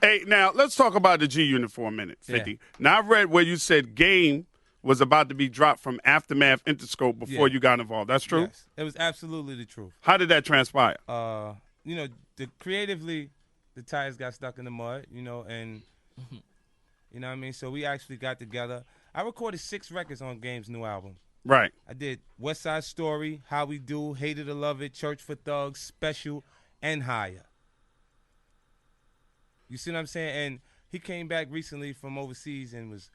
Hey, now let's talk about the G Unit for a minute, 50. Yeah. Now I read where you said Game was about to be dropped from Aftermath Interscope before you got involved. That's true? Yes, it was absolutely the truth. How did that transpire? You know, creatively, the tires got stuck in the mud, you know, and you know what I mean? So we actually got together. I recorded 6 records on Game's new album. Right. I did West Side Story, How We Do, Hated to Love It, Church for Thugs, Special, and Higher. You see what I'm saying? And he came back recently from overseas and was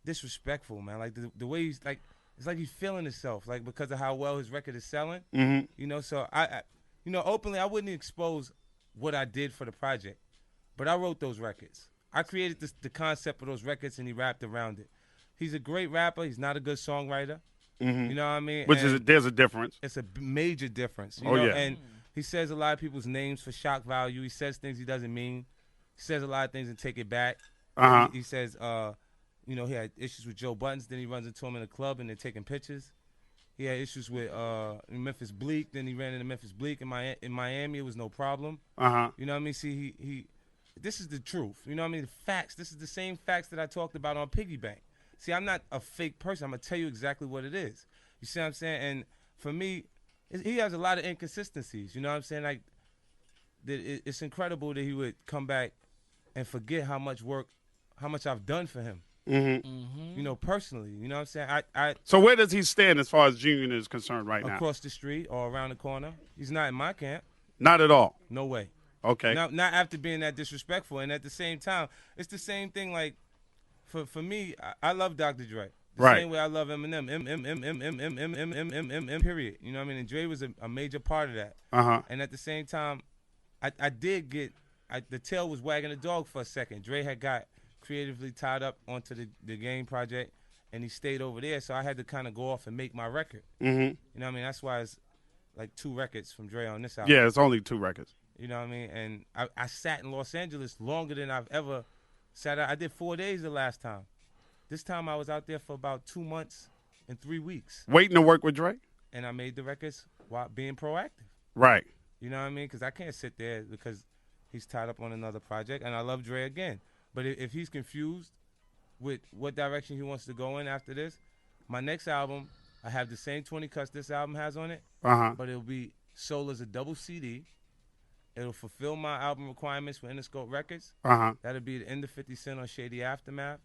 disrespectful, man. Like the way he's like, it's like he's feeling himself, like because of how well his record is selling. Mm-hmm. You know, so I, you know, openly I wouldn't expose what I did for the project, but I wrote those records. I created the concept of those records, and he rapped around it. He's a great rapper. He's not a good songwriter. Mm-hmm. You know what I mean? There's a difference. It's a major difference. You know? Yeah. And he says a lot of people's names for shock value. He says things he doesn't mean. He says a lot of things and take it back. He says, you know, he had issues with Joe Buttons. Then he runs into him in a club and they're taking pictures. He had issues with Memphis Bleak. Then he ran into Memphis Bleak in Miami. It was no problem. You know what I mean? See, he this is the truth. You know what I mean? The facts. This is the same facts that I talked about on Piggy Bank. See, I'm not a fake person. I'm going to tell you exactly what it is. You see what I'm saying? And for me, he has a lot of inconsistencies. You know what I'm saying? Like, it's incredible that he would come back and forget how much I've done for him. You know, personally. You know what I'm saying? So where does he stand as far as Junior is concerned right now? Across the street or around the corner. He's not in my camp. Not at all? No way. Okay. Not after being that disrespectful. And at the same time, it's the same thing like, For me, I love Dr. Dre. The same way I love Eminem. Period. You know what I mean? And Dre was a major part of that. And at the same time, I did get the tail was wagging the dog for a second. Dre had got creatively tied up onto the Game project, and he stayed over there. So I had to kind of go off and make my record. You know what I mean? That's why it's like 2 records from Dre on this album. Yeah, it's only 2 records. You know what I mean? And I sat in Los Angeles longer than I've ever sat out. I did 4 days the last time. This time I was out there for about 2 months and 3 weeks. Waiting to work with Dre? And I made the records while being proactive. Right. You know what I mean? Because I can't sit there because he's tied up on another project. And I love Dre again. But if he's confused with what direction he wants to go in after this, my next album, I have the same 20 cuts this album has on it. But it'll be sold as a double CD. It'll fulfill my album requirements for Interscope Records. That'll be the end of 50 Cent on Shady Aftermath.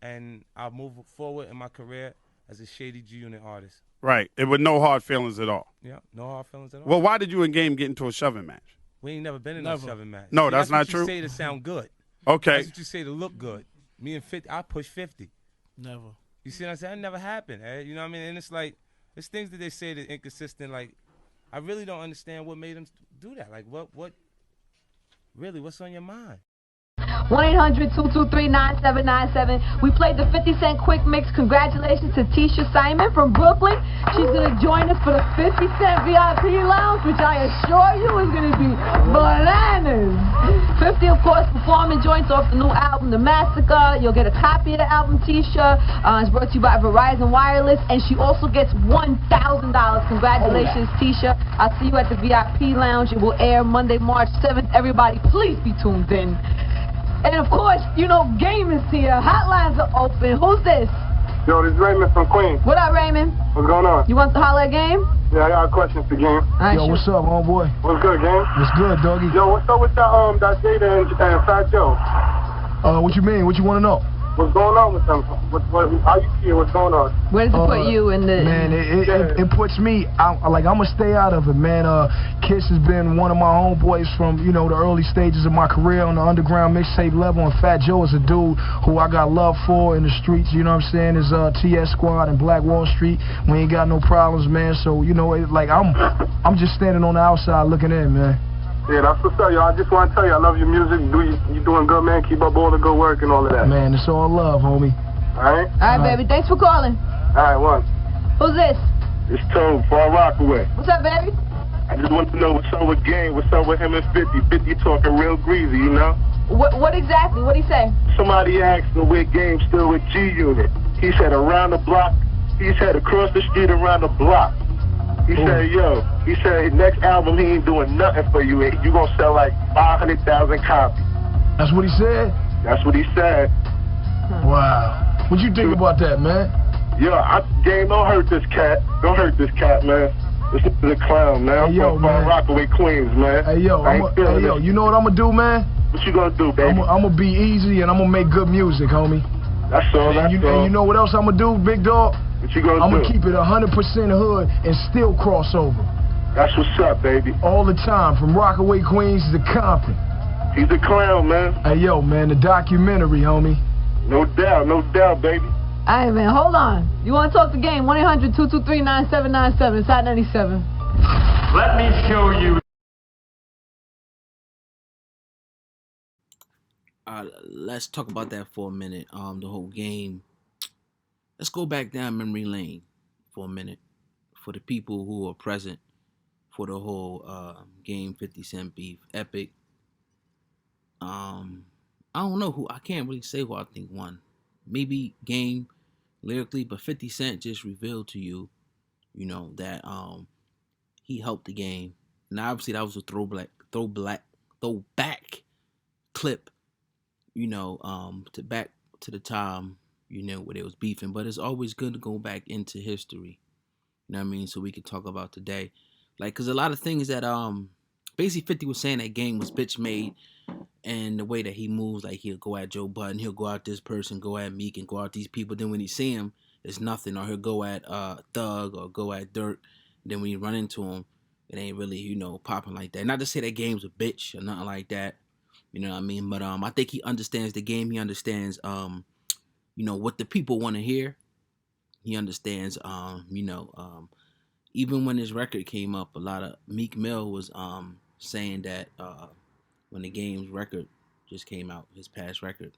And I'll move forward in my career as a Shady G Unit artist. Right. It with no hard feelings at all. Yeah, no hard feelings at all. Well, why did you and Game get into a shoving match? We ain't never been in a shoving match. No, See, that's not true. That's what you say to sound good. Okay. That's what you say to look good. Me and 50, I push 50. Never. You see what I'm saying? That never happened. You know what I mean? And it's like, it's things that they say that inconsistent. Like, I really don't understand what made them do that. Like, really, what's on your mind? 1-800-223-9797. We played the 50 Cent Quick Mix. Congratulations to Tisha Simon from Brooklyn. She's going to join us for the 50 Cent VIP Lounge, which I assure you is going to be bananas. 50, of course, performing joints off the new album, The Massacre. You'll get a copy of the album, Tisha. It's brought to you by Verizon Wireless. And she also gets $1,000. Congratulations, Tisha. I'll see you at the VIP Lounge. It will air Monday, March 7th. Everybody, please be tuned in. And of course, you know, Game is here. Hotlines are open. Who's this? Yo, this is Raymond from Queens. What up, Raymond? What's going on? You want to holler at Game? Yeah, I got a question for Game. Right, yo, what's up, homeboy? What's good, Game? What's good, doggy? Yo, what's up with that Jada and Fat Joe? What you mean? What you want to know? What's going on with them? How you see it? What's going on? Where does it put you in the... Man, it puts me... I'm going to stay out of it, man. Kiss has been one of my homeboys from, you know, the early stages of my career on the underground mixtape level. And Fat Joe is a dude who I got love for in the streets, you know what I'm saying? Is TS Squad and Black Wall Street. We ain't got no problems, man. So, you know, I'm just standing on the outside looking in, man. Yeah, that's what's up, y'all. I just want to tell you, I love your music. You doing good, man. Keep up all the good work and all of that. Man, it's all love, homie. All right? All right, baby. Thanks for calling. All right, one. Who's this? It's Tone, Far Rockaway. What's up, baby? I just want to know what's up with Game, what's up with him and 50. 50 talking real greasy, you know? What exactly? What'd he say? Somebody asked him where Game still with G Unit. He said around the block. He said across the street around the block. He said, yo, next album he ain't doing nothing for you. You gonna sell like 500,000 copies. That's what he said? That's what he said. Wow. What you think about that, man? Yo, Game, don't hurt this cat. Don't hurt this cat, man. This is a clown, man. Hey, I'm from Rockaway, Queens, man. Hey, yo, you know what I'm gonna do, man? What you gonna do, baby? I'm gonna be easy and I'm gonna make good music, homie. That's all, And you know what else I'm gonna do, big dog? What you gonna do? I'm gonna keep it 100% hood and still cross over. That's what's up, baby. All the time, from Rockaway, Queens to Compton. He's a clown, man. Hey, yo, man, the documentary, homie. No doubt, baby. All right, man, hold on. You want to talk the game? 1-800-223-9797. Side 97. Let me show you. Let's talk about that for a minute. The whole game. Let's go back down memory lane for a minute for the people who are present for the whole game 50 Cent beef epic. I don't know who. I can't really say who I think won. Maybe Game lyrically, but 50 Cent just revealed to you, that he helped the game. And obviously that was a throwback clip, to back to the time, where they was beefing. But it's always good to go back into history. You know what I mean? So we can talk about today. Like, cause a lot of things that basically 50 was saying that Game was bitch made. And the way that he moves, like he'll go at Joe Budden, he'll go at this person, go at Meek, and go at these people. Then when he see him, it's nothing. Or he'll go at Thug or go at Dirt. Then when you run into him, it ain't really, popping like that. Not to say that Game's a bitch or nothing like that. You know what I mean? But I think he understands the game. He understands, what the people want to hear. He understands, even when his record came up, a lot of Meek Mill was saying that. When the Game's record just came out, his past record,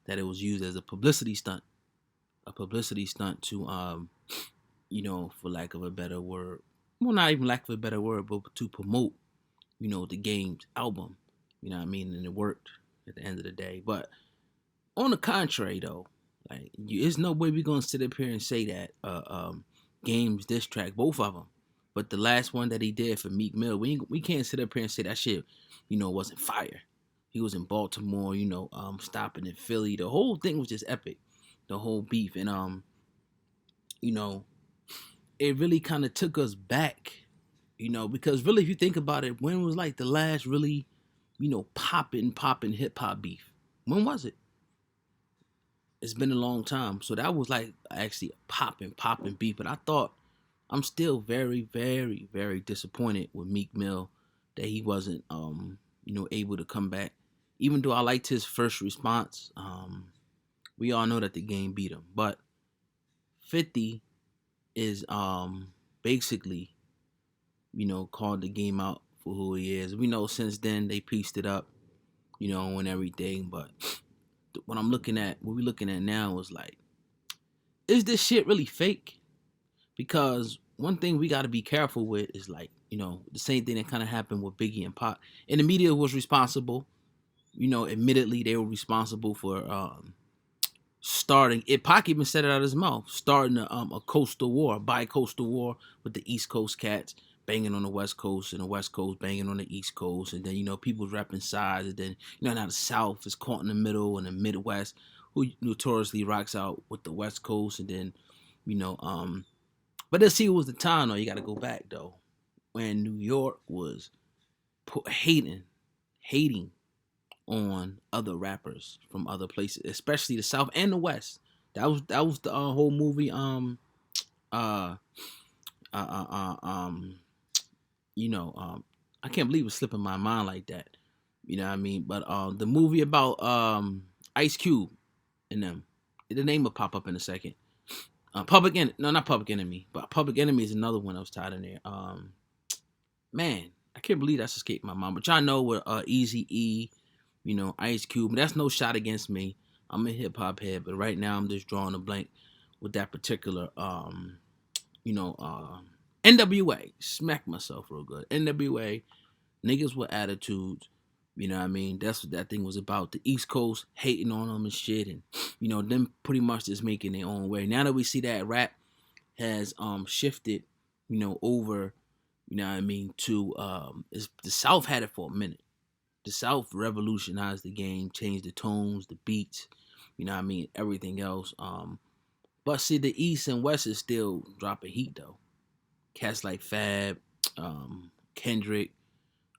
that it was used as a publicity stunt to, for lack of a better word, well, not even lack of a better word, but to promote, the Game's album, you know what I mean, and it worked at the end of the day. But on the contrary, though, like, there's no way we're gonna sit up here and say that Game's diss track, both of them. But the last one that he did for Meek Mill, we can't sit up here and say that shit, wasn't fire. He was in Baltimore, stopping in Philly. The whole thing was just epic. The whole beef. And, it really kind of took us back, because really, if you think about it, when was like the last really, popping hip hop beef? When was it? It's been a long time. So that was like actually a popping beef. But I thought, I'm still very, very, very disappointed with Meek Mill that he wasn't, able to come back. Even though I liked his first response, we all know that the Game beat him. But 50 is basically, called the Game out for who he is. We know since then they pieced it up, and everything. But what we're looking at now is like, is this shit really fake? Because one thing we got to be careful with is like, the same thing that kind of happened with Biggie and Pac. And the media was responsible. Admittedly, they were responsible for starting it. Pac even said it out of his mouth, starting a coastal war, a bi-coastal war with the East Coast cats banging on the West Coast and the West Coast banging on the East Coast. And then, people repping sides. And then, now the South is caught in the middle and the Midwest, who notoriously rocks out with the West Coast. And then, but let's see, it was the time, though. You got to go back, though, when New York was hating on other rappers from other places, especially the South and the West. That was the whole movie. I can't believe it's slipping my mind like that. You know what I mean? But the movie about Ice Cube and them, the name will pop up in a second. Not Public Enemy, but Public Enemy is another one that was tied in there. Man, I can't believe that's escaped my mind. But y'all know with Eazy-E, Ice Cube. But that's no shot against me. I'm a hip hop head, but right now I'm just drawing a blank with that particular, NWA. Smack myself real good. NWA, niggas with attitudes. You know what I mean? That's what that thing was about. The East Coast hating on them and shit, and them pretty much just making their own way. Now that we see that rap has shifted, over, to the South had it for a minute. The South revolutionized the game, changed the tones, the beats, you know what I mean, everything else. But see, the East and West is still dropping heat though. Cats like Fab, Kendrick,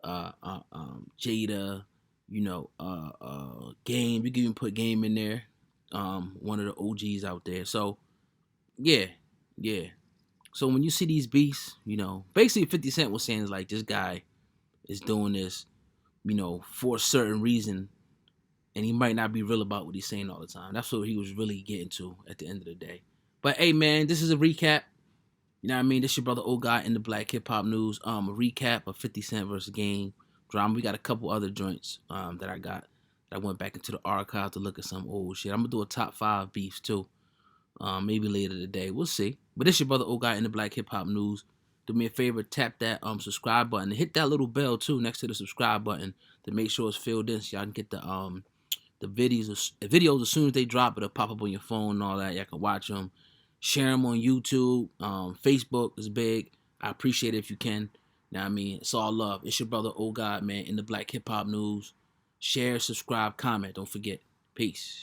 Jada, Game. You can even put Game in there. One of the OGs out there. So yeah. So when you see these beasts, basically 50 Cent was saying is like this guy is doing this, for a certain reason, and he might not be real about what he's saying all the time. That's what he was really getting to at the end of the day. But hey man, this is a recap. You know what I mean? This your brother Old Guy in the Black Hip Hop News. A recap of 50 Cent versus Game drama. We got a couple other joints that I got. I went back into the archive to look at some old shit. I'm gonna do a top 5 beefs too. Maybe later today. We'll see. But this your brother Old Guy in the Black Hip Hop News. Do me a favor, tap that subscribe button and hit that little bell too next to the subscribe button to make sure it's filled in so y'all can get the videos as soon as they drop. It'll pop up on your phone and all that. Y'all can watch them. Share them on YouTube. Facebook is big. I appreciate it if you can. Know what I mean? It's all love. It's your brother Old God, man, in the Black Hip Hop News. Share, subscribe, comment. Don't forget. Peace.